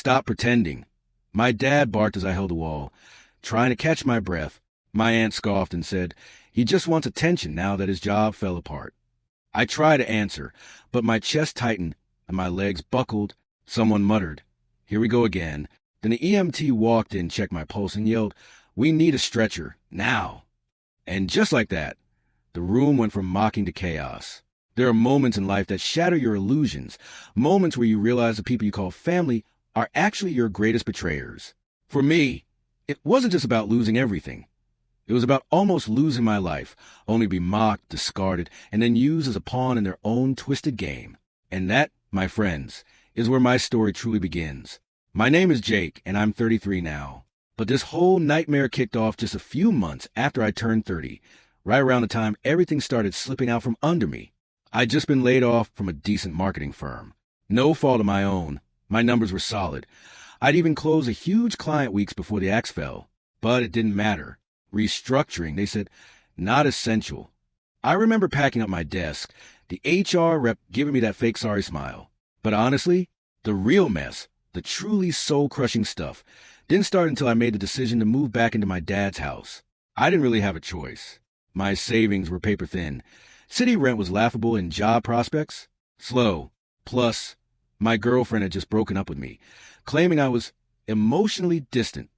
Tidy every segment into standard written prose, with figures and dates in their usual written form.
Stop pretending. My dad barked as I held the wall, trying to catch my breath. My aunt scoffed and said, he just wants attention now that his job fell apart. I tried to answer, but my chest tightened and my legs buckled. Someone muttered, here we go again. Then the EMT walked in, checked my pulse, and yelled, we need a stretcher, now. And just like that, the room went from mocking to chaos. There are moments in life that shatter your illusions, moments where you realize the people you call family are actually your greatest betrayers. For me, it wasn't just about losing everything. It was about almost losing my life, only to be mocked, discarded, and then used as a pawn in their own twisted game. And that, my friends, is where my story truly begins. My name is Jake, and I'm 33 now. But this whole nightmare kicked off just a few months after I turned 30, right around the time everything started slipping out from under me. I'd just been laid off from a decent marketing firm. No fault of my own. My numbers were solid. I'd even closed a huge client weeks before the axe fell. But it didn't matter. Restructuring, they said, not essential. I remember packing up my desk, the HR rep giving me that fake sorry smile. But honestly, the real mess, the truly soul-crushing stuff, didn't start until I made the decision to move back into my dad's house. I didn't really have a choice. My savings were paper thin. City rent was laughable and job prospects slow. Plus, my girlfriend had just broken up with me, claiming I was emotionally distant.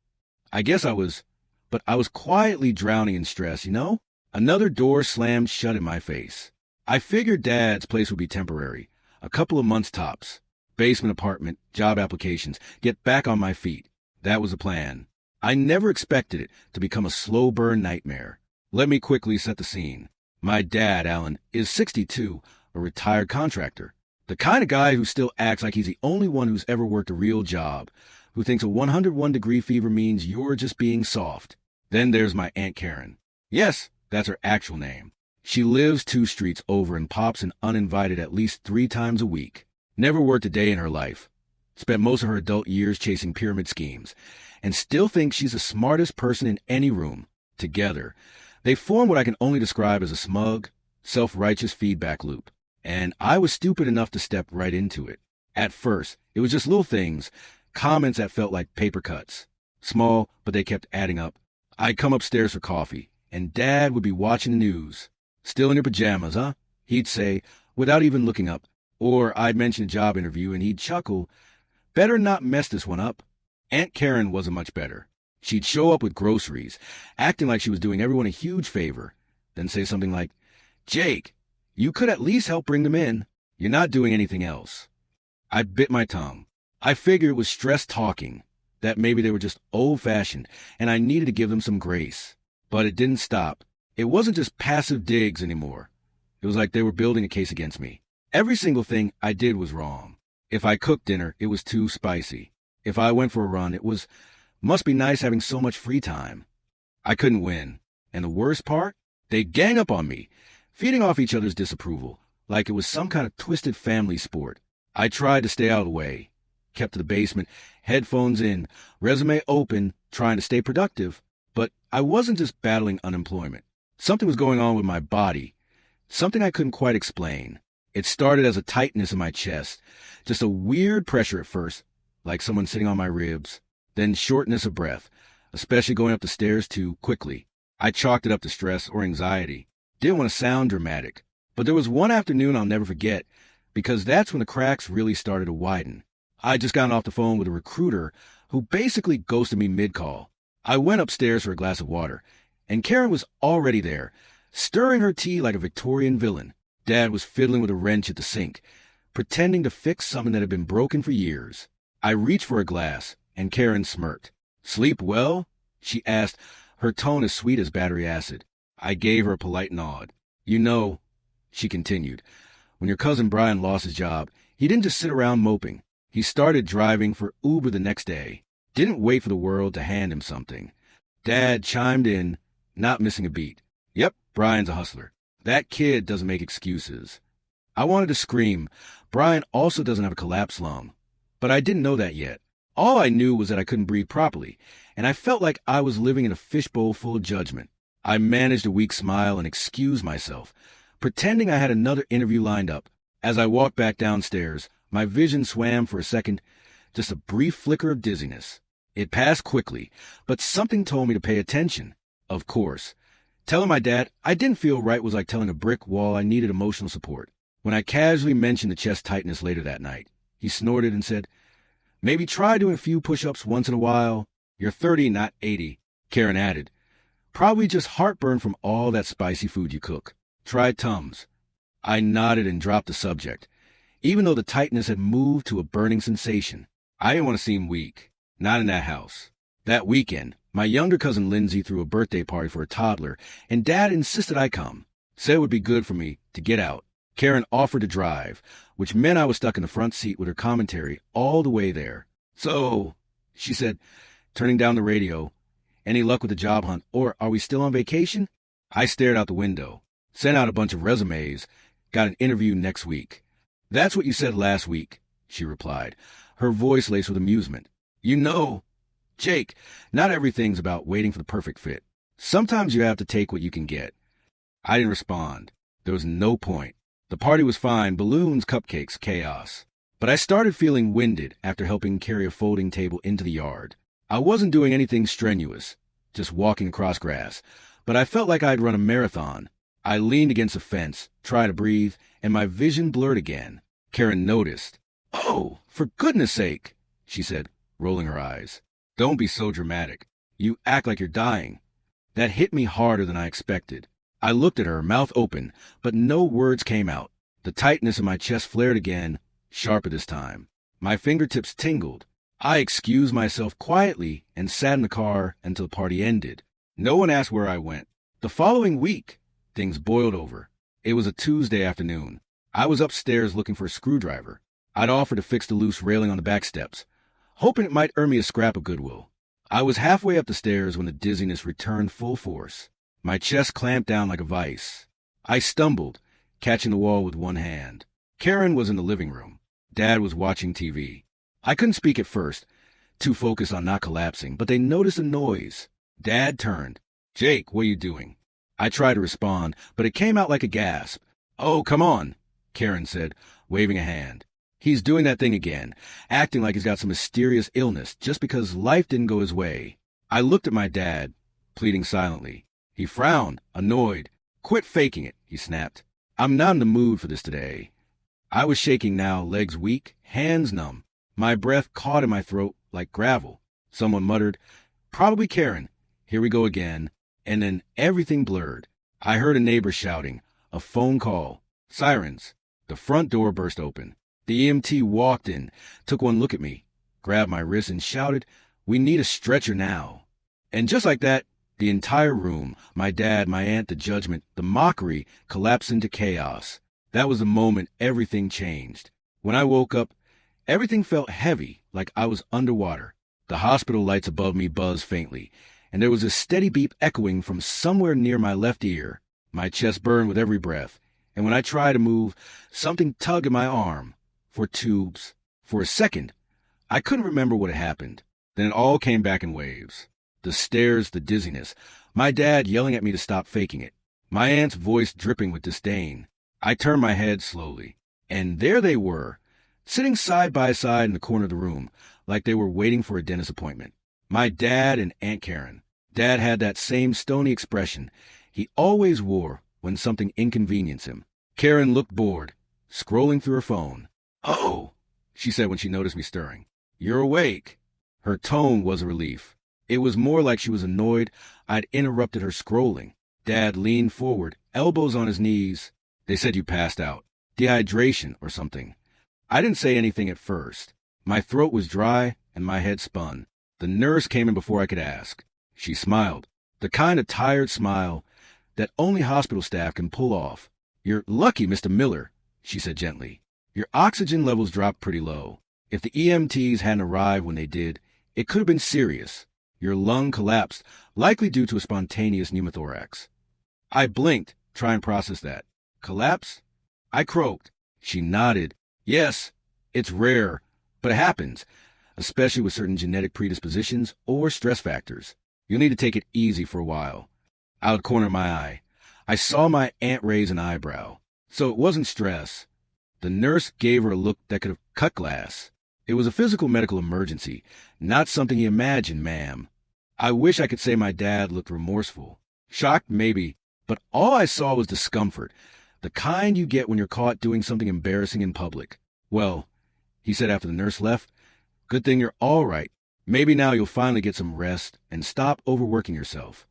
I guess I was, but I was quietly drowning in stress, you know? Another door slammed shut in my face. I figured Dad's place would be temporary, a couple of months tops. Basement apartment, job applications, get back on my feet. That was the plan. I never expected it to become a slow burn nightmare. Let me quickly set the scene. My dad, Alan, is 62, a retired contractor. The kind of guy who still acts like he's the only one who's ever worked a real job, who thinks a 101-degree fever means you're just being soft. Then there's my Aunt Karen. Yes, that's her actual name. She lives 2 streets over and pops in uninvited at least 3 times a week. Never worked a day in her life. Spent most of her adult years chasing pyramid schemes, and still thinks she's the smartest person in any room. Together, they form what I can only describe as a smug, self-righteous feedback loop. And I was stupid enough to step right into it. At first, it was just little things, comments that felt like paper cuts. Small, but they kept adding up. I'd come upstairs for coffee, and Dad would be watching the news. Still in your pajamas, huh? He'd say, without even looking up. Or I'd mention a job interview, and he'd chuckle, better not mess this one up. Aunt Karen wasn't much better. She'd show up with groceries, acting like she was doing everyone a huge favor, then say something like, Jake, you could at least help bring them in. You're not doing anything else. I bit my tongue. I figured it was stress talking, that maybe they were just old-fashioned, and I needed to give them some grace. But it didn't stop. It wasn't just passive digs anymore. It was like they were building a case against me. Every single thing I did was wrong. If I cooked dinner, it was too spicy. If I went for a run, it was, must be nice having so much free time. I couldn't win. And the worst part? They gang up on me, feeding off each other's disapproval, like it was some kind of twisted family sport. I tried to stay out of the way, kept to the basement, headphones in, resume open, trying to stay productive. But I wasn't just battling unemployment. Something was going on with my body, something I couldn't quite explain. It started as a tightness in my chest, just a weird pressure at first, like someone sitting on my ribs, then shortness of breath, especially going up the stairs too quickly. I chalked it up to stress or anxiety. Didn't want to sound dramatic, but there was one afternoon I'll never forget, because that's when the cracks really started to widen. I'd just gotten off the phone with a recruiter who basically ghosted me mid-call. I went upstairs for a glass of water, and Karen was already there, stirring her tea like a Victorian villain. Dad was fiddling with a wrench at the sink, pretending to fix something that had been broken for years. I reached for a glass, and Karen smirked. Sleep well? She asked, her tone as sweet as battery acid. I gave her a polite nod. You know, she continued, when your cousin Brian lost his job, he didn't just sit around moping. He started driving for Uber the next day. Didn't wait for the world to hand him something. Dad chimed in, not missing a beat. Yep, Brian's a hustler. That kid doesn't make excuses. I wanted to scream. Brian also doesn't have a collapsed lung. But I didn't know that yet. All I knew was that I couldn't breathe properly, and I felt like I was living in a fishbowl full of judgment. I managed a weak smile and excused myself, pretending I had another interview lined up. As I walked back downstairs, my vision swam for a second, just a brief flicker of dizziness. It passed quickly, but something told me to pay attention. Of course. Telling my dad I didn't feel right was like telling a brick wall I needed emotional support. When I casually mentioned the chest tightness later that night, he snorted and said, "Maybe try doing a few push-ups once in a while. You're 30, not 80. Karen added, "Probably just heartburn from all that spicy food you cook. Try Tums." I nodded and dropped the subject. Even though the tightness had moved to a burning sensation, I didn't want to seem weak. Not in that house. That weekend, my younger cousin Lindsay threw a birthday party for a toddler, and Dad insisted I come. Said it would be good for me to get out. Karen offered to drive, which meant I was stuck in the front seat with her commentary all the way there. "So," she said, turning down the radio, "any luck with the job hunt, or are we still on vacation?" I stared out the window. Sent out a bunch of resumes. Got an interview next week. "That's what you said last week," she replied, her voice laced with amusement. "You know, Jake, not everything's about waiting for the perfect fit. Sometimes you have to take what you can get." I didn't respond. There was no point. The party was fine, balloons, cupcakes, chaos. But I started feeling winded after helping carry a folding table into the yard. I wasn't doing anything strenuous, just walking across grass, but I felt like I'd run a marathon. I leaned against a fence, tried to breathe, and my vision blurred again. Karen noticed. "Oh, for goodness sake," she said, rolling her eyes. "Don't be so dramatic. You act like you're dying." That hit me harder than I expected. I looked at her, mouth open, but no words came out. The tightness in my chest flared again, sharper this time. My fingertips tingled. I excused myself quietly and sat in the car until the party ended. No one asked where I went. The following week, things boiled over. It was a Tuesday afternoon. I was upstairs looking for a screwdriver. I'd offered to fix the loose railing on the back steps, hoping it might earn me a scrap of goodwill. I was halfway up the stairs when the dizziness returned full force. My chest clamped down like a vice. I stumbled, catching the wall with one hand. Karen was in the living room. Dad was watching TV. I couldn't speak at first, too focused on not collapsing, but they noticed a noise. Dad turned. "Jake, what are you doing?" I tried to respond, but it came out like a gasp. "Oh, come on," Karen said, waving a hand. "He's doing that thing again, acting like he's got some mysterious illness just because life didn't go his way." I looked at my dad, pleading silently. He frowned, annoyed. "Quit faking it," he snapped. "I'm not in the mood for this today." I was shaking now, legs weak, hands numb. My breath caught in my throat like gravel. Someone muttered, "Probably Karen. Here we go again." And then everything blurred. I heard a neighbor shouting, a phone call, sirens. The front door burst open. The EMT walked in, took one look at me, grabbed my wrist and shouted, "We need a stretcher now." And just like that, the entire room, my dad, my aunt, the judgment, the mockery, collapsed into chaos. That was the moment everything changed. When I woke up, everything felt heavy, like I was underwater. The hospital lights above me buzzed faintly, and there was a steady beep echoing from somewhere near my left ear. My chest burned with every breath, and when I tried to move, something tugged at my arm. For tubes. For a second, I couldn't remember what had happened. Then it all came back in waves. The stares, the dizziness, my dad yelling at me to stop faking it, my aunt's voice dripping with disdain. I turned my head slowly, and there they were, sitting side by side in the corner of the room, like they were waiting for a dentist appointment. My dad and Aunt Karen. Dad had that same stony expression he always wore when something inconvenienced him. Karen looked bored, scrolling through her phone. "Oh," she said when she noticed me stirring. "You're awake." Her tone was a relief. It was more like she was annoyed I'd interrupted her scrolling. Dad leaned forward, elbows on his knees. "They said you passed out. Dehydration or something." I didn't say anything at first. My throat was dry and my head spun. The nurse came in before I could ask. She smiled, the kind of tired smile that only hospital staff can pull off. "You're lucky, Mr. Miller," she said gently. "Your oxygen levels dropped pretty low. If the EMTs hadn't arrived when they did, it could have been serious. Your lung collapsed, likely due to a spontaneous pneumothorax." I blinked, trying to process that. "Collapse?" I croaked. She nodded. "Yes, it's rare, but it happens, especially with certain genetic predispositions or stress factors. You'll need to take it easy for a while." Out of the corner of my eye, I saw my aunt raise an eyebrow. So it wasn't stress. The nurse gave her a look that could have cut glass. It was a physical medical emergency, not something he imagined, ma'am. I wish I could say my dad looked remorseful. Shocked, maybe, but all I saw was discomfort, the kind you get when you're caught doing something embarrassing in public. Well, he said after the nurse left, good thing you're all right. Maybe now you'll finally get some rest and stop overworking yourself.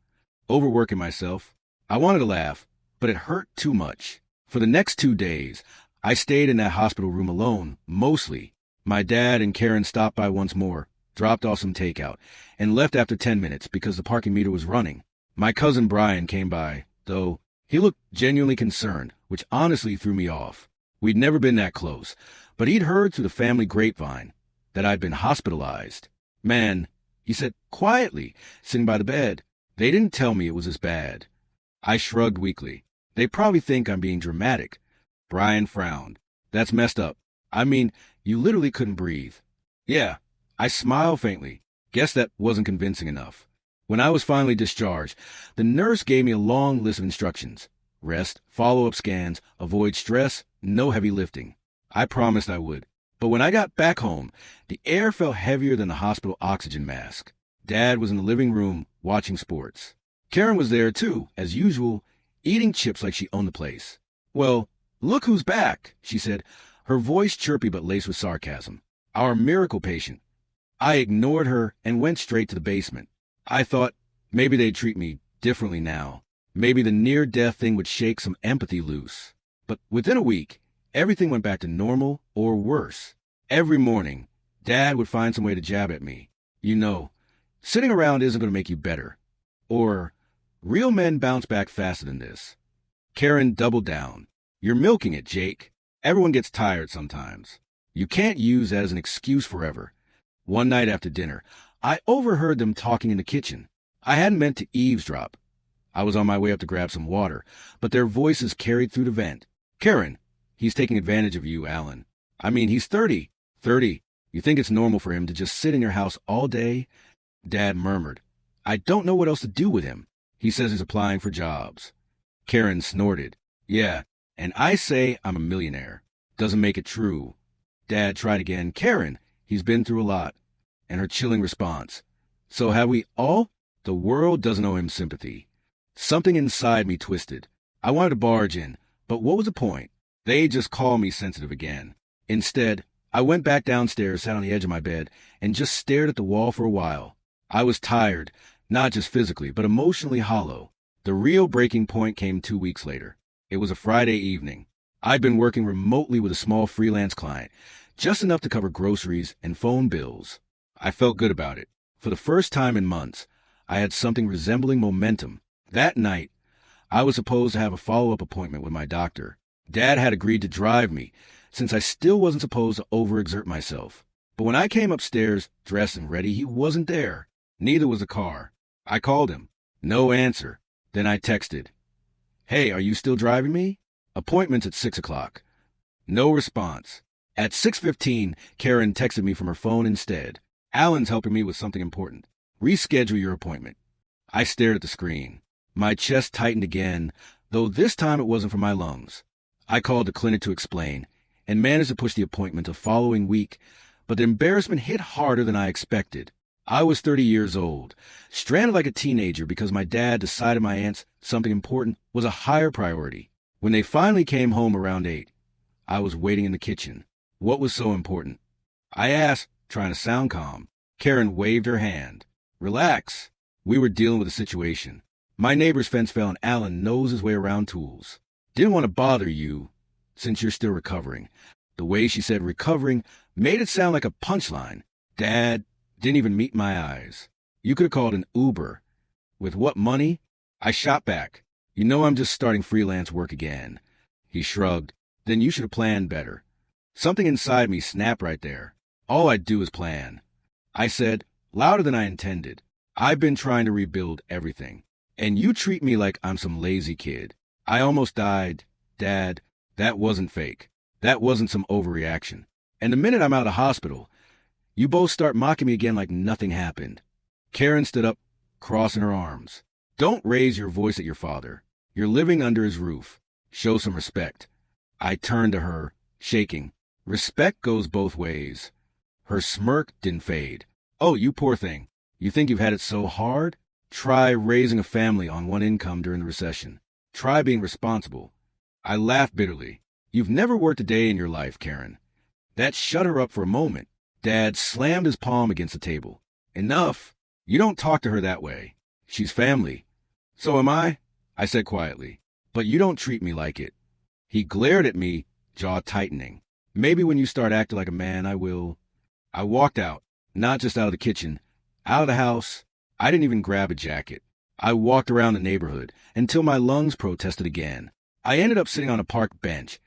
Overworking myself? I wanted to laugh, but it hurt too much. For the next 2 days, I stayed in that hospital room alone, mostly. My dad and Karen stopped by once more, dropped off some takeout, and left after 10 minutes because the parking meter was running. My cousin Brian came by, though. He looked genuinely concerned, which honestly threw me off. We'd never been that close, but he'd heard through the family grapevine that I'd been hospitalized. Man, he said quietly, sitting by the bed, they didn't tell me it was as bad. I shrugged weakly. They probably think I'm being dramatic. Brian frowned. That's messed up. I mean, you literally couldn't breathe. Yeah, I smiled faintly. Guess that wasn't convincing enough. When I was finally discharged, the nurse gave me a long list of instructions. Rest, follow-up scans, avoid stress, no heavy lifting. I promised I would. But when I got back home, the air felt heavier than the hospital oxygen mask. Dad was in the living room, watching sports. Karen was there, too, as usual, eating chips like she owned the place. Well, look who's back, she said, her voice chirpy but laced with sarcasm. Our miracle patient. I ignored her and went straight to the basement. I thought maybe they'd treat me differently now. Maybe the near-death thing would shake some empathy loose. But within a week, everything went back to normal or worse. Every morning, Dad would find some way to jab at me. You know, sitting around isn't going to make you better. Or, real men bounce back faster than this. Karen doubled down. You're milking it, Jake. Everyone gets tired sometimes. You can't use that as an excuse forever. One night after dinner, I overheard them talking in the kitchen. I hadn't meant to eavesdrop. I was on my way up to grab some water, but their voices carried through the vent. Karen, he's taking advantage of you, Alan. I mean, he's 30. 30. You think it's normal for him to just sit in your house all day? Dad murmured. I don't know what else to do with him. He says he's applying for jobs. Karen snorted. Yeah, and I say I'm a millionaire. Doesn't make it true. Dad tried again. Karen, he's been through a lot. And her chilling response. So have we all? The world doesn't owe him sympathy. Something inside me twisted. I wanted to barge in, but what was the point? They just called me sensitive again. Instead, I went back downstairs, sat on the edge of my bed, and just stared at the wall for a while. I was tired, not just physically, but emotionally hollow. The real breaking point came 2 weeks later. It was a Friday evening. I'd been working remotely with a small freelance client, just enough to cover groceries and phone bills. I felt good about it. For the first time in months, I had something resembling momentum. That night, I was supposed to have a follow-up appointment with my doctor. Dad had agreed to drive me, since I still wasn't supposed to overexert myself. But when I came upstairs, dressed and ready, he wasn't there. Neither was the car. I called him. No answer. Then I texted. Hey, are you still driving me? Appointment's at 6 o'clock. No response. At 6:15, Karen texted me from her phone instead. Alan's helping me with something important. Reschedule your appointment. I stared at the screen. My chest tightened again, though this time it wasn't for my lungs. I called the clinic to explain, and managed to push the appointment to the following week, but the embarrassment hit harder than I expected. I was 30 years old, stranded like a teenager because my dad decided my aunt's something important was a higher priority. When they finally came home around 8, I was waiting in the kitchen. What was so important? I asked, trying to sound calm. Karen waved her hand. Relax. We were dealing with a situation. My neighbor's fence fell and Alan knows his way around tools. Didn't want to bother you, since you're still recovering. The way she said recovering made it sound like a punchline. Dad didn't even meet my eyes. You could have called an Uber. With what money? I shot back. You know I'm just starting freelance work again. He shrugged. Then you should have planned better. Something inside me snapped right there. All I do is plan. I said, louder than I intended. I've been trying to rebuild everything. And you treat me like I'm some lazy kid. I almost died. Dad, that wasn't fake. That wasn't some overreaction. And the minute I'm out of the hospital, you both start mocking me again like nothing happened. Karen stood up, crossing her arms. Don't raise your voice at your father. You're living under his roof. Show some respect. I turned to her, shaking. Respect goes both ways. Her smirk didn't fade. "Oh, you poor thing. You think you've had it so hard? Try raising a family on one income during the recession. Try being responsible." I laughed bitterly. "You've never worked a day in your life, Karen." That shut her up for a moment. Dad slammed his palm against the table. "Enough. You don't talk to her that way. She's family." "So am I," I said quietly. "But you don't treat me like it." He glared at me, jaw tightening. "Maybe when you start acting like a man, I will." I walked out, not just out of the kitchen, out of the house. I didn't even grab a jacket. I walked around the neighborhood until my lungs protested again. I ended up sitting on a park bench,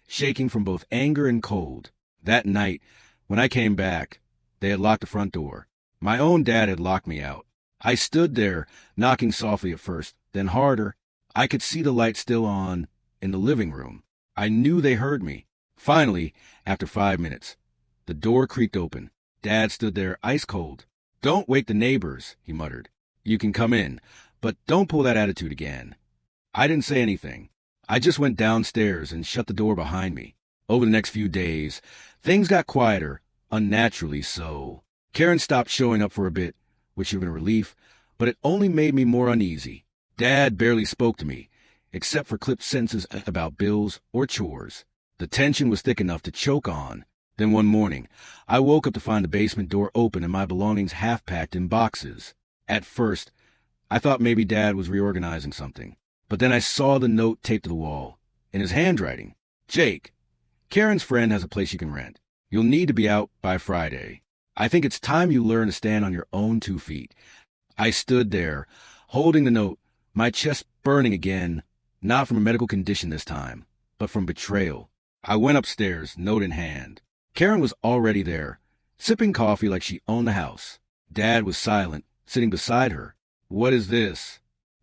shaking from both anger and cold. That night, when I came back, they had locked the front door. My own dad had locked me out. I stood there, knocking softly at first, then harder. I could see the light still on in the living room. I knew they heard me. Finally, after 5 minutes, the door creaked open. Dad stood there, ice cold. "Don't wake the neighbors," he muttered. "You can come in, but don't pull that attitude again." I didn't say anything. I just went downstairs and shut the door behind me. Over the next few days, things got quieter, unnaturally so. Karen stopped showing up for a bit, which had been a relief, but it only made me more uneasy. Dad barely spoke to me, except for clipped sentences about bills or chores. The tension was thick enough to choke on. Then one morning, I woke up to find the basement door open and my belongings half-packed in boxes. At first, I thought maybe Dad was reorganizing something. But then I saw the note taped to the wall. In his handwriting, "Jake, Karen's friend has a place you can rent. You'll need to be out by Friday. I think it's time you learn to stand on your own 2 feet." I stood there, holding the note, my chest burning again, not from a medical condition this time, but from betrayal. I went upstairs, note in hand. Karen was already there, sipping coffee like she owned the house. Dad was silent, sitting beside her. "What is this?"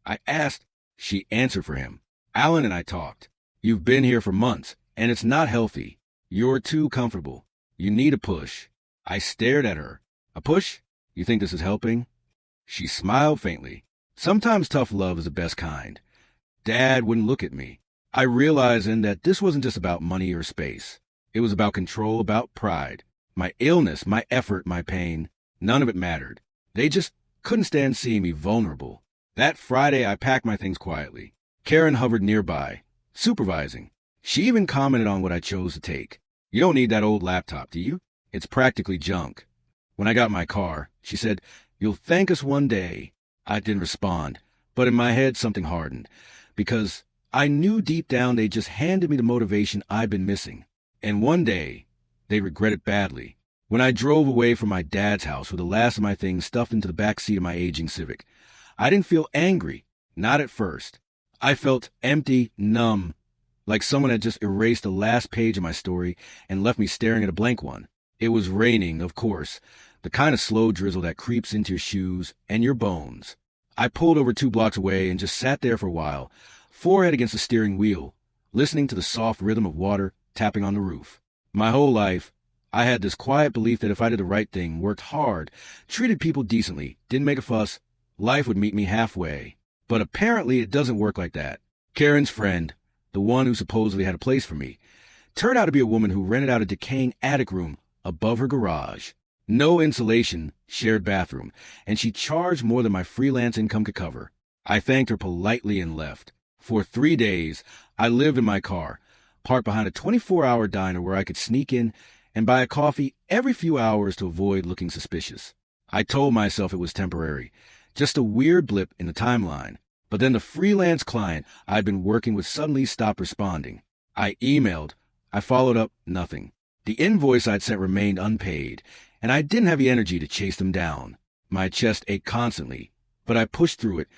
I asked. She answered for him. "Alan and I talked. You've been here for months, and it's not healthy. You're too comfortable. You need a push." I stared at her. "A push? You think this is helping?" She smiled faintly. "Sometimes tough love is the best kind." Dad wouldn't look at me. I realized then that this wasn't just about money or space. It was about control, about pride. My illness, my effort, my pain, none of it mattered. They just couldn't stand seeing me vulnerable. That Friday, I packed my things quietly. Karen hovered nearby, supervising. She even commented on what I chose to take. "You don't need that old laptop, do you? It's practically junk." When I got my car, she said, "You'll thank us one day." I didn't respond, but in my head something hardened, because I knew deep down they just handed me the motivation I'd been missing. And one day, they regret it badly. When I drove away from my dad's house with the last of my things stuffed into the back seat of my aging Civic, I didn't feel angry, not at first. I felt empty, numb, like someone had just erased the last page of my story and left me staring at a blank one. It was raining, of course, the kind of slow drizzle that creeps into your shoes and your bones. I pulled over 2 blocks away and just sat there for a while, forehead against the steering wheel, listening to the soft rhythm of water tapping on the roof. My whole life, I had this quiet belief that if I did the right thing, worked hard, treated people decently, didn't make a fuss, life would meet me halfway. But apparently it doesn't work like that. Karen's friend, the one who supposedly had a place for me, turned out to be a woman who rented out a decaying attic room above her garage. No insulation, shared bathroom, and she charged more than my freelance income could cover. I thanked her politely and left. For 3 days, I lived in my car, parked behind a 24-hour diner where I could sneak in and buy a coffee every few hours to avoid looking suspicious. I told myself it was temporary, just a weird blip in the timeline. But then the freelance client I'd been working with suddenly stopped responding. I emailed. I followed up, nothing. The invoice I'd sent remained unpaid, and I didn't have the energy to chase them down. My chest ached constantly, but I pushed through it,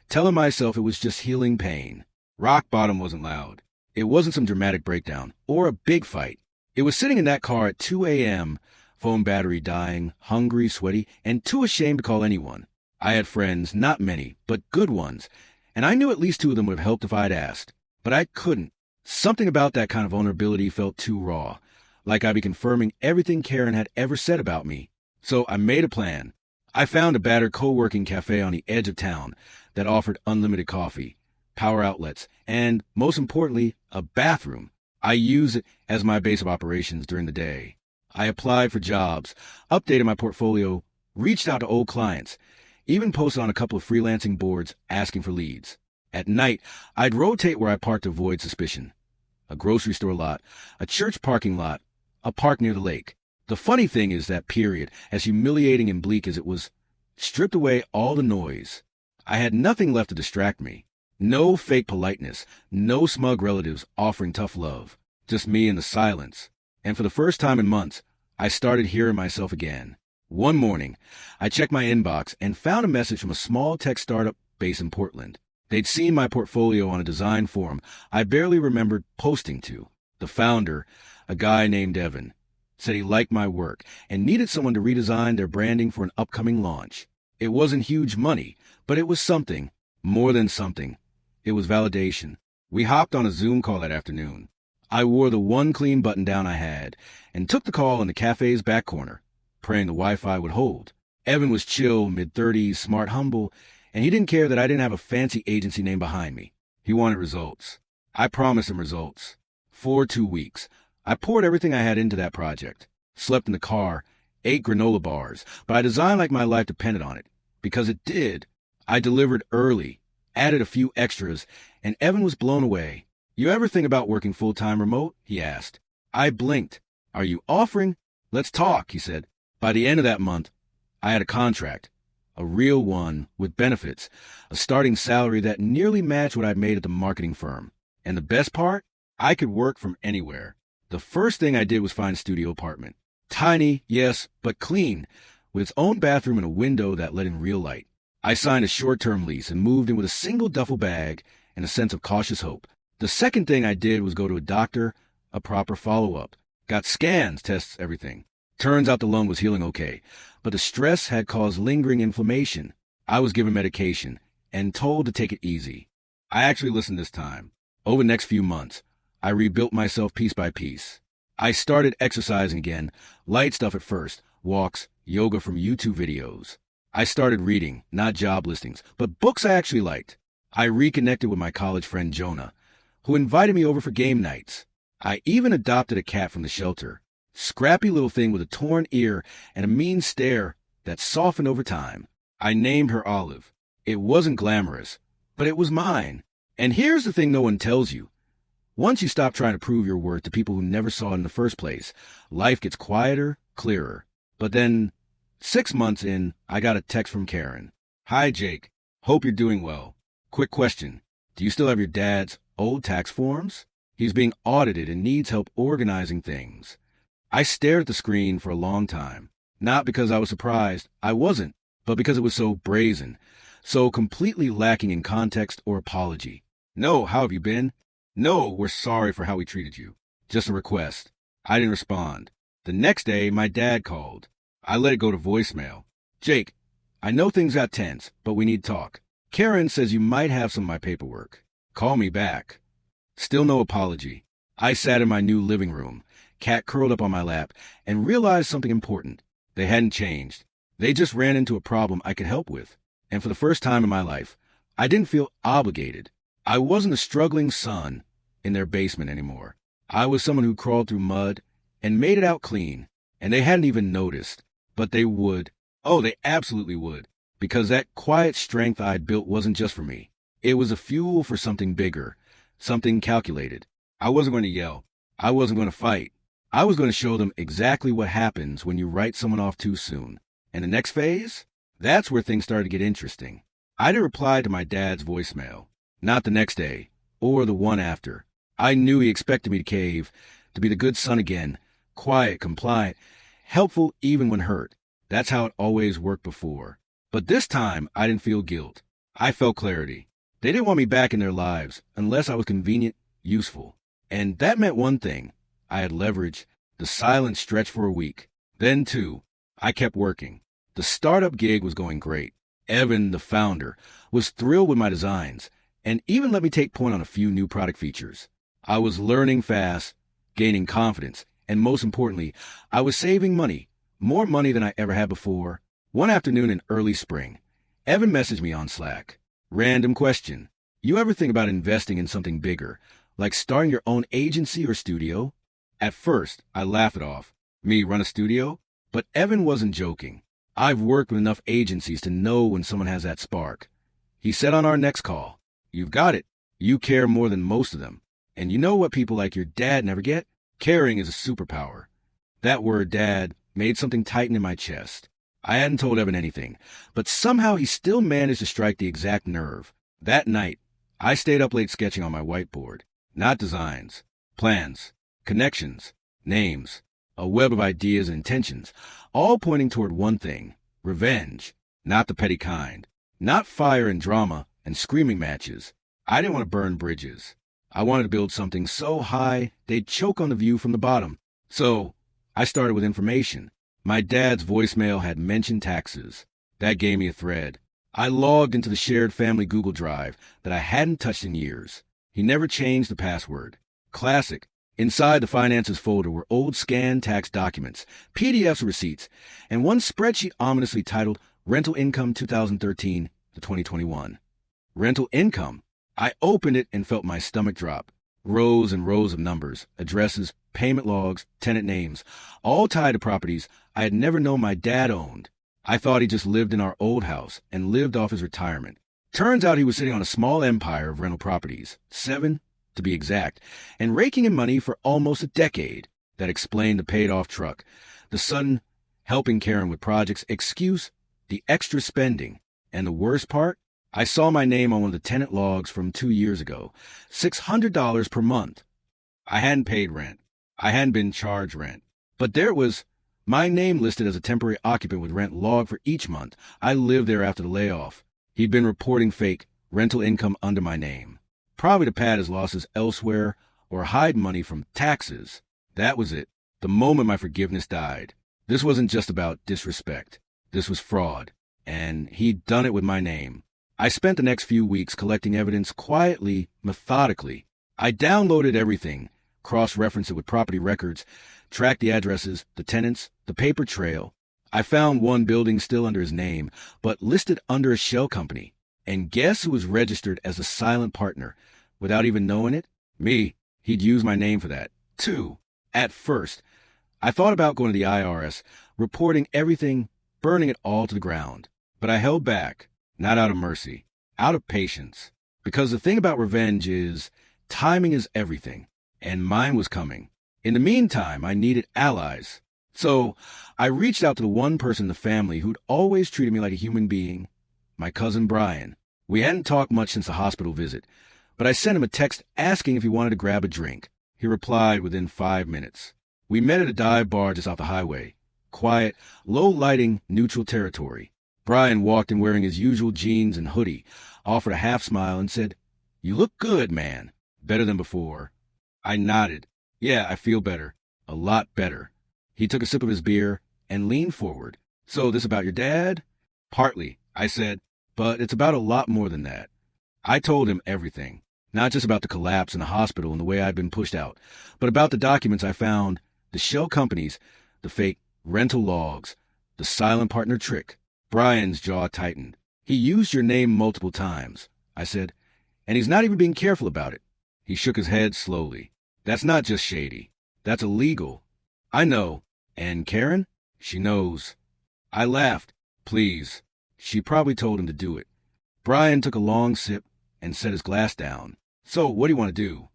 telling myself it was just healing pain. Rock bottom wasn't loud. It wasn't some dramatic breakdown or a big fight. It was sitting in that car at 2 a.m., phone battery dying, hungry, sweaty, and too ashamed to call anyone. I had friends, not many, but good ones, and I knew at least 2 of them would have helped if I'd asked. But I couldn't. Something about that kind of vulnerability felt too raw, like I'd be confirming everything Karen had ever said about me. So I made a plan. I found a battered co-working cafe on the edge of town that offered unlimited coffee, power outlets, and, most importantly, a bathroom. I used it as my base of operations during the day. I applied for jobs, updated my portfolio, reached out to old clients, even posted on a couple of freelancing boards asking for leads. At night, I'd rotate where I parked to avoid suspicion. A grocery store lot, a church parking lot, a park near the lake. The funny thing is that period, as humiliating and bleak as it was, stripped away all the noise. I had nothing left to distract me. No fake politeness, no smug relatives offering tough love. Just me in the silence. And for the first time in months, I started hearing myself again. One morning, I checked my inbox and found a message from a small tech startup based in Portland. They'd seen my portfolio on a design forum I barely remembered posting to. The founder, a guy named Evan, said he liked my work and needed someone to redesign their branding for an upcoming launch. It wasn't huge money, but it was something, more than something. It was validation. We hopped on a Zoom call that afternoon. I wore the one clean button-down I had and took the call in the cafe's back corner, praying the Wi-Fi would hold. Evan was chill, mid-30s, smart, humble, and he didn't care that I didn't have a fancy agency name behind me. He wanted results. I promised him results. For 2 weeks, I poured everything I had into that project. Slept in the car, ate granola bars, but I designed like my life depended on it. Because it did. I delivered early, added a few extras, and Evan was blown away. "You ever think about working full-time remote?" he asked. I blinked. "Are you offering?" "Let's talk," he said. By the end of that month, I had a contract, a real one with benefits, a starting salary that nearly matched what I'd made at the marketing firm. And the best part? I could work from anywhere. The first thing I did was find a studio apartment. Tiny, yes, but clean, with its own bathroom and a window that let in real light. I signed a short-term lease and moved in with a single duffel bag and a sense of cautious hope. The second thing I did was go to a doctor, a proper follow-up. Got scans, tests, everything. Turns out the lung was healing okay, but the stress had caused lingering inflammation. I was given medication and told to take it easy. I actually listened this time. Over the next few months, I rebuilt myself piece by piece. I started exercising again, light stuff at first, walks, yoga from YouTube videos. I started reading, not job listings, but books I actually liked. I reconnected with my college friend Jonah, who invited me over for game nights. I even adopted a cat from the shelter. Scrappy little thing with a torn ear and a mean stare that softened over time. I named her Olive. It wasn't glamorous, but it was mine. And here's the thing no one tells you. Once you stop trying to prove your worth to people who never saw it in the first place, life gets quieter, clearer. But then, 6 months in, I got a text from Karen. "Hi, Jake. Hope you're doing well. Quick question. Do you still have your dad's old tax forms? He's being audited and needs help organizing things." I stared at the screen for a long time. Not because I was surprised, I wasn't, but because it was so brazen, so completely lacking in context or apology. "No, how have you been?" "No, we're sorry for how we treated you. Just a request." I didn't respond. The next day, my dad called. I let it go to voicemail. "Jake, I know things got tense, but we need to talk. Karen says you might have some of my paperwork. Call me back." Still no apology. I sat in my new living room, cat curled up on my lap, and realized something important. They hadn't changed. They just ran into a problem I could help with. And for the first time in my life, I didn't feel obligated. I wasn't a struggling son in their basement anymore. I was someone who crawled through mud and made it out clean, and they hadn't even noticed. But they would. Oh, they absolutely would. Because that quiet strength I'd built wasn't just for me. It was a fuel for something bigger, something calculated. I wasn't going to yell. I wasn't going to fight. I was going to show them exactly what happens when you write someone off too soon. And the next phase? That's where things started to get interesting. I didn't reply to my dad's voicemail. Not the next day, or the one after. I knew he expected me to cave, to be the good son again, quiet, compliant, helpful even when hurt. That's how it always worked before. But this time, I didn't feel guilt. I felt clarity. They didn't want me back in their lives unless I was convenient, useful. And that meant one thing. I had leverage. The silence stretched for a week. Then, too, I kept working. The startup gig was going great. Evan, the founder, was thrilled with my designs and even let me take point on a few new product features. I was learning fast, gaining confidence, and most importantly, I was saving money, more money than I ever had before. One afternoon in early spring, Evan messaged me on Slack. Random question. You ever think about investing in something bigger, like starting your own agency or studio? At first, I laughed it off. Me run a studio? But Evan wasn't joking. I've worked with enough agencies to know when someone has that spark. He said on our next call, "You've got it. You care more than most of them. And you know what people like your dad never get? Caring is a superpower." That word, dad, made something tighten in my chest. I hadn't told Evan anything, but somehow he still managed to strike the exact nerve. That night, I stayed up late sketching on my whiteboard. Not designs, plans, connections, names, a web of ideas and intentions, all pointing toward one thing: revenge. Not the petty kind. Not fire and drama and screaming matches. I didn't want to burn bridges. I wanted to build something so high they'd choke on the view from the bottom. So I started with information. My dad's voicemail had mentioned taxes. That gave me a thread. I logged into the shared family Google Drive that I hadn't touched in years. He never changed the password. Classic. Inside the finances folder were old scanned tax documents, PDFs of receipts, and one spreadsheet ominously titled Rental Income 2013 to 2021. Rental income. I opened it and felt my stomach drop. Rows and rows of numbers, addresses, payment logs, tenant names, all tied to properties I had never known my dad owned. I thought he just lived in our old house and lived off his retirement. Turns out he was sitting on a small empire of rental properties, 7 to be exact, and raking in money for almost a decade. That explained the paid-off truck, the son helping Karen with projects, excuse, the extra spending. And the worst part? I saw my name on one of the tenant logs from 2 years ago, $600 per month. I hadn't paid rent. I hadn't been charged rent. But there it was, my name listed as a temporary occupant with rent logged for each month. I lived there after the layoff. He'd been reporting fake rental income under my name, probably to pad his losses elsewhere or hide money from taxes. That was it. The moment my forgiveness died. This wasn't just about disrespect. This was fraud. And he'd done it with my name. I spent the next few weeks collecting evidence quietly, methodically. I downloaded everything, cross-referenced it with property records, tracked the addresses, the tenants, the paper trail. I found one building still under his name, but listed under a shell company. And guess who was registered as a silent partner without even knowing it? Me. He'd used my name for that, too. At first, I thought about going to the IRS, reporting everything, burning it all to the ground. But I held back. Not out of mercy, out of patience. Because the thing about revenge is, timing is everything, and mine was coming. In the meantime, I needed allies. So I reached out to the one person in the family who'd always treated me like a human being, my cousin Brian. We hadn't talked much since the hospital visit, but I sent him a text asking if he wanted to grab a drink. He replied within 5 minutes. We met at a dive bar just off the highway. Quiet, low-lighting, neutral territory. Brian walked in wearing his usual jeans and hoodie, offered a half smile, and said, "You look good, man. Better than before." I nodded. "Yeah, I feel better. A lot better." He took a sip of his beer and leaned forward. "So this about your dad?" "Partly," I said, "but it's about a lot more than that." I told him everything, not just about the collapse in the hospital and the way I'd been pushed out, but about the documents I found, the shell companies, the fake rental logs, the silent partner trick. Brian's jaw tightened. "He used your name multiple times," I said, "and he's not even being careful about it." He shook his head slowly. "That's not just shady. That's illegal." "I know. And Karen? She knows." I laughed. "Please." She probably told him to do it. Brian took a long sip and set his glass down. "So, what do you want to do?"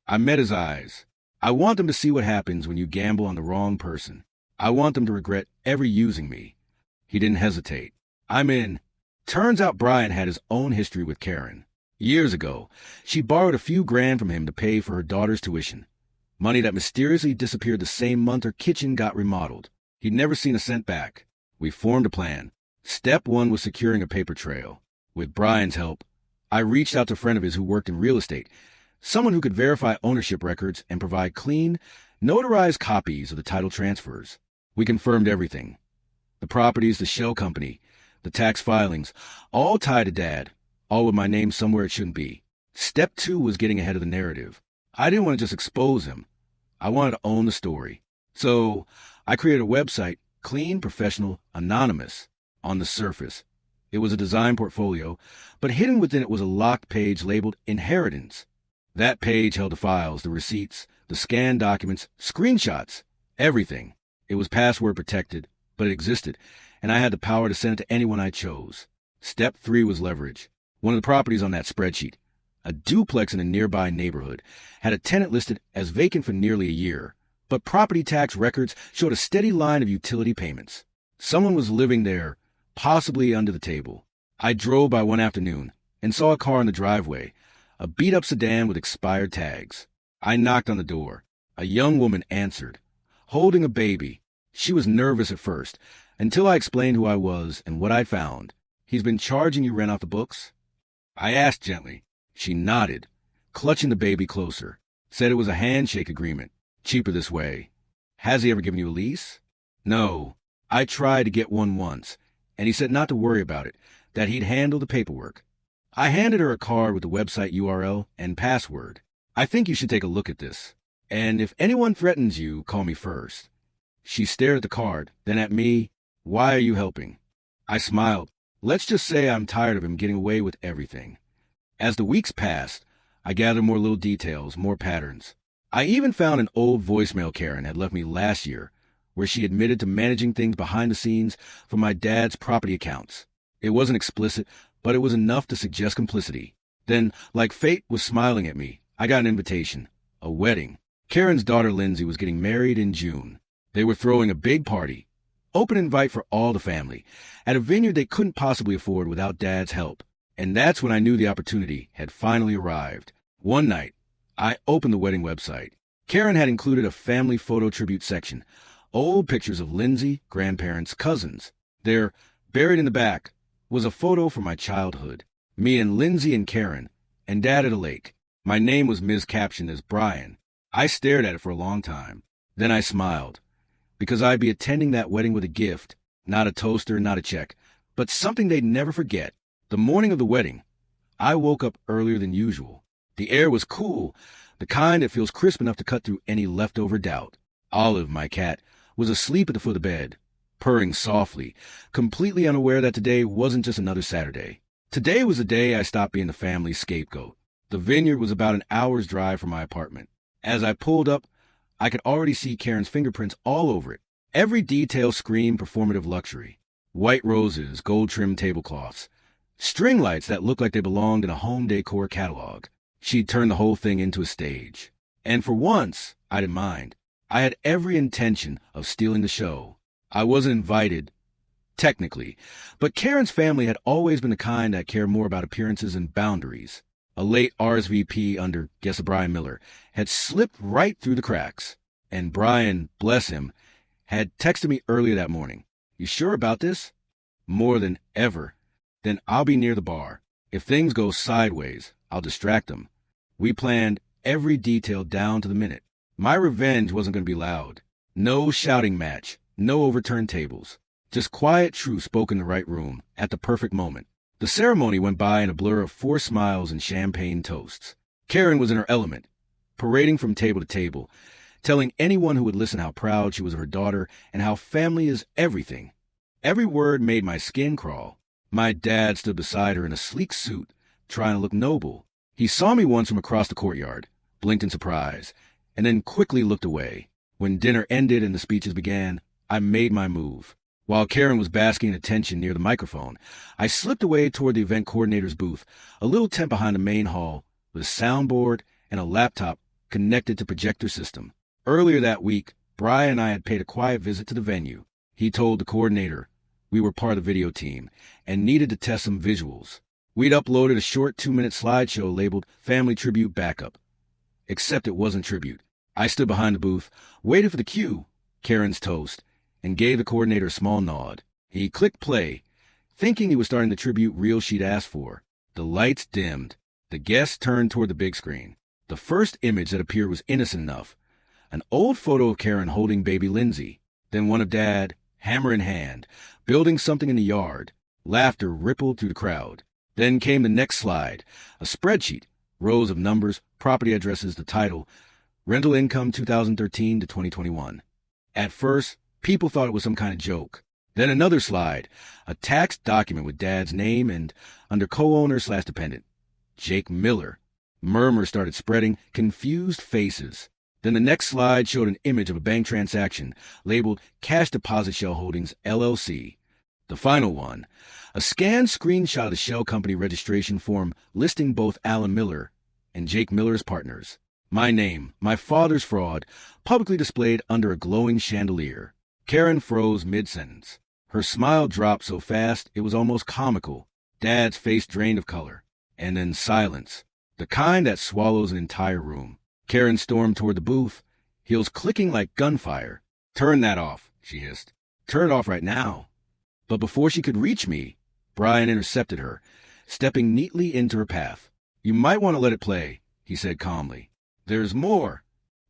I met his eyes. "I want them to see what happens when you gamble on the wrong person. I want them to regret ever using me." He didn't hesitate. "I'm in." Turns out Brian had his own history with Karen. Years ago, she borrowed a few grand from him to pay for her daughter's tuition. Money that mysteriously disappeared the same month her kitchen got remodeled. He'd never seen a cent back. We formed a plan. Step 1 was securing a paper trail. With Brian's help, I reached out to a friend of his who worked in real estate, someone who could verify ownership records and provide clean, notarized copies of the title transfers. We confirmed everything. The properties, the shell company, the tax filings, all tied to Dad, all with my name somewhere it shouldn't be. Step 2 was getting ahead of the narrative. I didn't want to just expose him. I wanted to own the story. So I created a website, clean, professional, anonymous. On the surface, it was a design portfolio, but hidden within it was a locked page labeled Inheritance. That page held the files, the receipts, the scanned documents, screenshots, everything. It was password protected, but it existed, and I had the power to send it to anyone I chose. Step 3 was leverage. One of the properties on that spreadsheet, a duplex in a nearby neighborhood, had a tenant listed as vacant for nearly a year, but property tax records showed a steady line of utility payments. Someone was living there, possibly under the table. I drove by one afternoon and saw a car in the driveway, a beat-up sedan with expired tags. I knocked on the door. A young woman answered, holding a baby. She was nervous at first, until I explained who I was and what I'd found. He's been charging you rent off the books? I asked gently. She nodded, clutching the baby closer, said it was a handshake agreement, cheaper this way. Has he ever given you a lease? No. I tried to get one once, and he said not to worry about it, that he'd handle the paperwork. I handed her a card with the website URL and password. I think you should take a look at this. And if anyone threatens you, call me first. She stared at the card, then at me. Why are you helping? I smiled. Let's just say I'm tired of him getting away with everything. As the weeks passed, I gathered more little details, more patterns. I even found an old voicemail Karen had left me last year, where she admitted to managing things behind the scenes for my dad's property accounts. It wasn't explicit, but it was enough to suggest complicity. Then, like fate was smiling at me, I got an invitation. A wedding. Karen's daughter Lindsay was getting married in June. They were throwing a big party. Open invite for all the family, at a vineyard they couldn't possibly afford without Dad's help. And that's when I knew the opportunity had finally arrived. One night, I opened the wedding website. Karen had included a family photo tribute section. Old pictures of Lindsay, grandparents, cousins. There, buried in the back, was a photo from my childhood. Me and Lindsay and Karen, and Dad at a lake. My name was miscaptioned as Brian. I stared at it for a long time. Then I smiled, because I'd be attending that wedding with a gift, not a toaster, not a check, but something they'd never forget. The morning of the wedding, I woke up earlier than usual. The air was cool, the kind that feels crisp enough to cut through any leftover doubt. Olive, my cat, was asleep at the foot of the bed, purring softly, completely unaware that today wasn't just another Saturday. Today was the day I stopped being the family's scapegoat. The vineyard was about an hour's drive from my apartment. As I pulled up, I could already see Karen's fingerprints all over it. Every detail screamed performative luxury. White roses, gold-trimmed tablecloths, string lights that looked like they belonged in a home decor catalog. She'd turned the whole thing into a stage. And for once, I didn't mind. I had every intention of stealing the show. I wasn't invited, technically, but Karen's family had always been the kind that cared more about appearances and boundaries. A late RSVP under Guess a Brian Miller had slipped right through the cracks. And Brian, bless him, had texted me earlier that morning. You sure about this? More than ever. Then I'll be near the bar. If things go sideways, I'll distract them. We planned every detail down to the minute. My revenge wasn't going to be loud. No shouting match, no overturned tables. Just quiet truth spoken in the right room, at the perfect moment. The ceremony went by in a blur of forced smiles and champagne toasts. Karen was in her element, parading from table to table, telling anyone who would listen how proud she was of her daughter and how family is everything. Every word made my skin crawl. My dad stood beside her in a sleek suit, trying to look noble. He saw me once from across the courtyard, blinked in surprise, and then quickly looked away. When dinner ended and the speeches began, I made my move. While Karen was basking in attention near the microphone, I slipped away toward the event coordinator's booth, a little tent behind the main hall, with a soundboard and a laptop connected to projector system. Earlier that week, Brian and I had paid a quiet visit to the venue. He told the coordinator we were part of the video team and needed to test some visuals. We'd uploaded a short 2-minute slideshow labeled Family Tribute Backup. Except it wasn't tribute. I stood behind the booth, waited for the cue, Karen's toast, and gave the coordinator a small nod. He clicked play, thinking he was starting the tribute reel she'd asked for. The lights dimmed. The guests turned toward the big screen. The first image that appeared was innocent enough. An old photo of Karen holding baby Lindsay. Then one of Dad, hammer in hand, building something in the yard. Laughter rippled through the crowd. Then came the next slide, a spreadsheet, rows of numbers, property addresses, the title, rental income 2013 to 2021. At first, people thought it was some kind of joke. Then another slide, a tax document with Dad's name and under co-owner/dependent, Jake Miller. Murmurs started spreading, confused faces. Then the next slide showed an image of a bank transaction labeled Cash Deposit Shell Holdings, LLC. The final one, a scanned screenshot of the shell company registration form listing both Alan Miller and Jake Miller's partners. My name, my father's fraud, publicly displayed under a glowing chandelier. Karen froze mid-sentence. Her smile dropped so fast it was almost comical. Dad's face drained of color. And then silence, the kind that swallows an entire room. Karen stormed toward the booth, heels clicking like gunfire. "Turn that off," she hissed. "Turn it off right now." But before she could reach me, Brian intercepted her, stepping neatly into her path. "You might want to let it play," he said calmly. "There's more."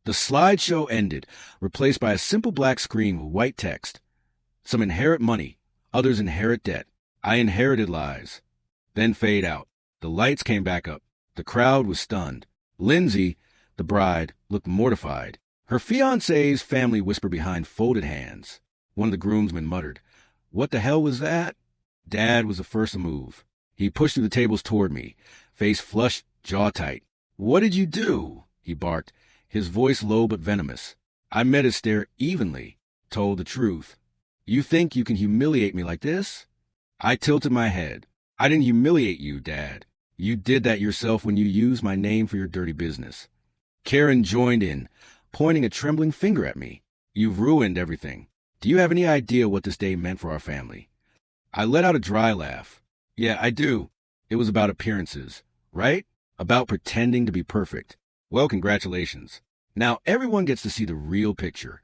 The slideshow ended, replaced by a simple black screen with white text. Some inherit money, others inherit debt. I inherited lies. Then fade out. The lights came back up. The crowd was stunned. Lindsay, the bride, looked mortified. Her fiancé's family whispered behind folded hands. One of the groomsmen muttered, "What the hell was that?" Dad was the first to move. He pushed through the tables toward me, face flushed, jaw tight. "What did you do?" he barked, his voice low but venomous. I met his stare evenly, told the truth. "You think you can humiliate me like this?" I tilted my head. "I didn't humiliate you, Dad. You did that yourself when you used my name for your dirty business." Karen joined in, pointing a trembling finger at me. "You've ruined everything. Do you have any idea what this day meant for our family?" I let out a dry laugh. "Yeah, I do. It was about appearances, right? About pretending to be perfect. Well, congratulations. Now everyone gets to see the real picture."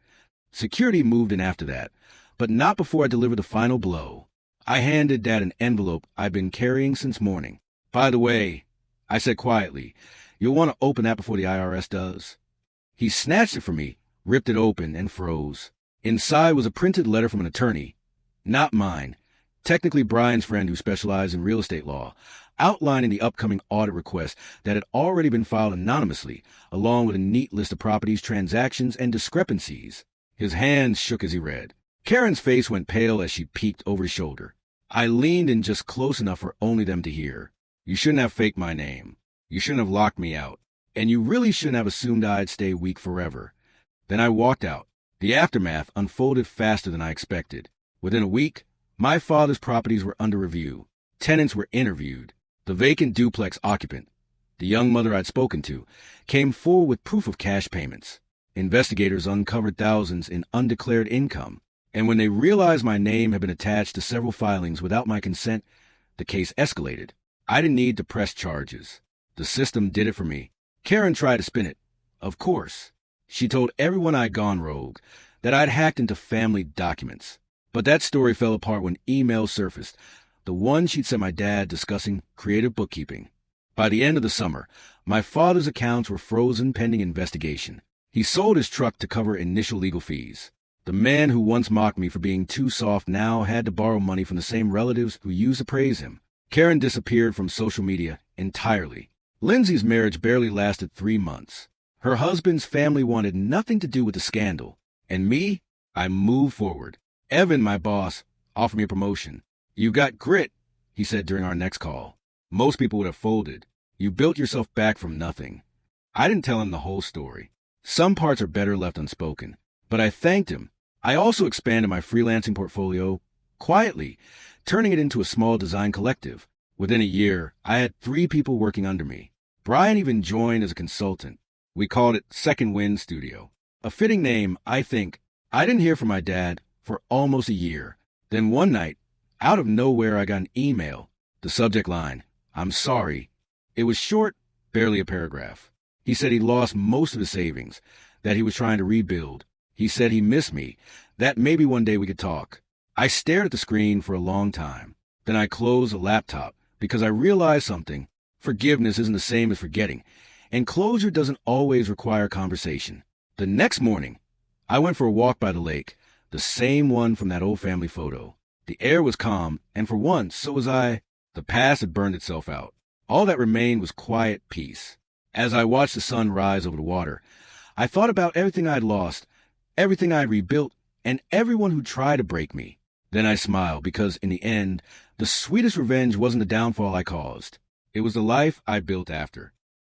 Security moved in after that, but not before I delivered the final blow. I handed Dad an envelope I'd been carrying since morning. "By the way," I said quietly, "you'll want to open that before the IRS does." He snatched it from me, ripped it open, and froze. Inside was a printed letter from an attorney. Not mine. Technically Brian's friend who specialized in real estate law, outlining the upcoming audit request that had already been filed anonymously, along with a neat list of properties, transactions, and discrepancies. His hands shook as he read. Karen's face went pale as she peeked over his shoulder. I leaned in just close enough for only them to hear. "You shouldn't have faked my name. You shouldn't have locked me out. And you really shouldn't have assumed I'd stay weak forever." Then I walked out. The aftermath unfolded faster than I expected. Within a week, my father's properties were under review. Tenants were interviewed. The vacant duplex occupant, the young mother I'd spoken to, came forward with proof of cash payments. Investigators uncovered thousands in undeclared income. And when they realized my name had been attached to several filings without my consent, the case escalated. I didn't need to press charges. The system did it for me. Karen tried to spin it. Of course. She told everyone I'd gone rogue, that I'd hacked into family documents. But that story fell apart when emails surfaced, the one she'd sent my dad discussing creative bookkeeping. By the end of the summer, my father's accounts were frozen pending investigation. He sold his truck to cover initial legal fees. The man who once mocked me for being too soft now had to borrow money from the same relatives who used to praise him. Karen disappeared from social media entirely. Lindsay's marriage barely lasted 3 months. Her husband's family wanted nothing to do with the scandal. And me? I moved forward. Evan, my boss, offered me a promotion. "You got grit," he said during our next call. "Most people would have folded. You built yourself back from nothing." I didn't tell him the whole story. Some parts are better left unspoken. But I thanked him. I also expanded my freelancing portfolio quietly, turning it into a small design collective. Within a year, I had 3 people working under me. Brian even joined as a consultant. We called it Second Wind Studio. A fitting name, I think. I didn't hear from my dad for almost a year. Then one night, out of nowhere, I got an email. The subject line, "I'm sorry." It was short, barely a paragraph. He said he lost most of his savings, that he was trying to rebuild. He said he missed me, that maybe one day we could talk. I stared at the screen for a long time. Then I closed the laptop because I realized something. Forgiveness isn't the same as forgetting, and closure doesn't always require conversation. The next morning, I went for a walk by the lake, the same one from that old family photo. The air was calm, and for once, so was I. The past had burned itself out. All that remained was quiet peace. As I watched the sun rise over the water, I thought about everything I'd lost, everything I'd rebuilt, and everyone who tried to break me. Then I smiled because, in the end, the sweetest revenge wasn't the downfall I caused. It was the life I built after.